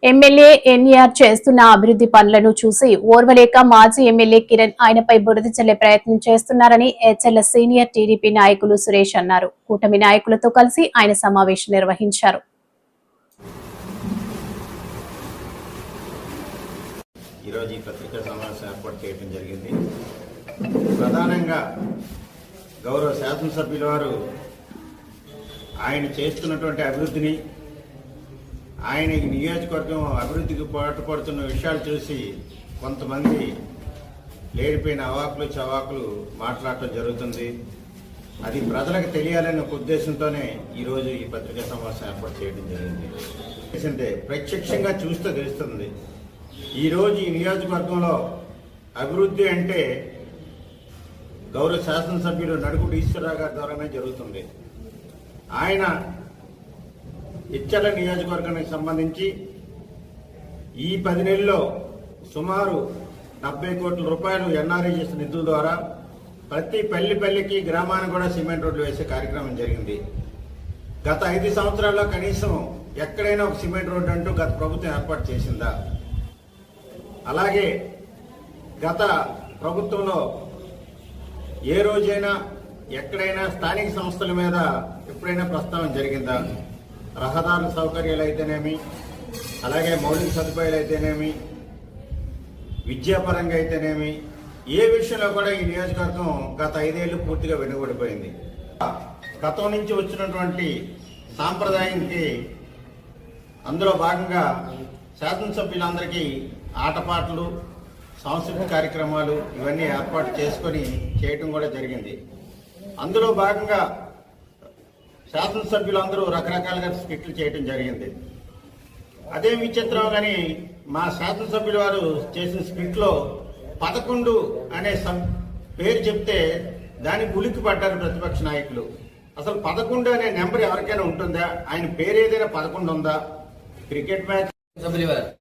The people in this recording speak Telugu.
ఎమ్మెల్యే ఎన్ఆర్ చేస్తున్న అభివృద్ధి పనులను చూసి ఓర్వలేక మాజీ ఎమ్మెల్యే కిరణ్ ఆయనపై బురద చల్లే ప్రయత్నం చేస్తున్నారని హెచ్ఎల్ సీనియర్ టీడీపీ నాయకులు సురేష్ అన్నారు. కూటమి నాయకులతో కలిసి ఆయన సమావేశం నిర్వహించారు. ఈరోజు ఈ పత్రికా సమావేశం ఏర్పాటు చేయడం జరిగింది. ప్రధానంగా గౌరవ శాసనసభ్యుల వారు ఆయన చేస్తున్నటువంటి అభివృద్ధిని, ఆయన ఈ నియోజకవర్గం అభివృద్ధికి పాటుపడుతున్న విషయాలు చూసి కొంతమంది లేడిపోయిన అవాకులు చవాకులు మాట్లాడటం జరుగుతుంది. అది ప్రజలకు తెలియాలనే ఒక ఉద్దేశంతోనే ఈరోజు ఈ పత్రికా సమావేశం ఏర్పాటు చేయడం జరిగింది. ప్రత్యక్షంగా చూస్తే తెలుస్తుంది. ఈరోజు ఈ నియోజకవర్గంలో అభివృద్ధి అంటే గౌరవ శాసనసభ్యులు నడుగుడు ఈశ్వరరావు గారి ద్వారానే జరుగుతుంది. ఆయన ఇచ్చల నియోజకవర్గానికి సంబంధించి ఈ 10 నెలల్లో సుమారు 70 కోట్ల రూపాయలు ఎన్ఆర్ఈఎస్ నిధుల ద్వారా ప్రతి పల్లికి గ్రామానికి కూడా సిమెంట్ రోడ్లు వేసే కార్యక్రమం జరిగింది. గత 5 సంవత్సరాల్లో కనీసం ఎక్కడైనా ఒక సిమెంట్ రోడ్డు అంటూ గత ప్రభుత్వం ఏర్పాటు చేసిందా? అలాగే గత ప్రభుత్వంలో ఏ రోజైనా ఎక్కడైనా స్థానిక సంస్థల మీద ఎప్పుడైనా ప్రస్తావన జరిగిందా? రహదారుల సౌకర్యాలు అయితేనేమి, అలాగే మౌలిక సదుపాయాలు అయితేనేమి, విద్యాపరంగా అయితేనేమి, ఏ విషయంలో కూడా ఈ నియోజకవర్గం గత 5 ఏళ్లు పూర్తిగా వెనుకబడిపోయింది. గతం నుంచి వచ్చినటువంటి సాంప్రదాయానికి అందులో భాగంగా శాసనసభ్యులందరికీ ఆటపాటలు, సాంస్కృతిక కార్యక్రమాలు ఇవన్నీ ఏర్పాటు చేసుకొని చేయటం కూడా జరిగింది. అందులో భాగంగా శాసనసభ్యులందరూ రకరకాలుగా స్కిట్లు చేయటం జరిగింది. అదే విచిత్రం కానీ మా శాసనసభ్యుల వారు చేసిన స్కిట్లో 11 అనే పేరు చెప్తే దానికి ఉలిక్కి పడ్డారు ప్రతిపక్ష నాయకులు. అసలు 11 అనే నెంబర్ ఎవరికైనా ఉంటుందా? ఆయన పేరు ఏదైనా 11 ఉందా? Cricket match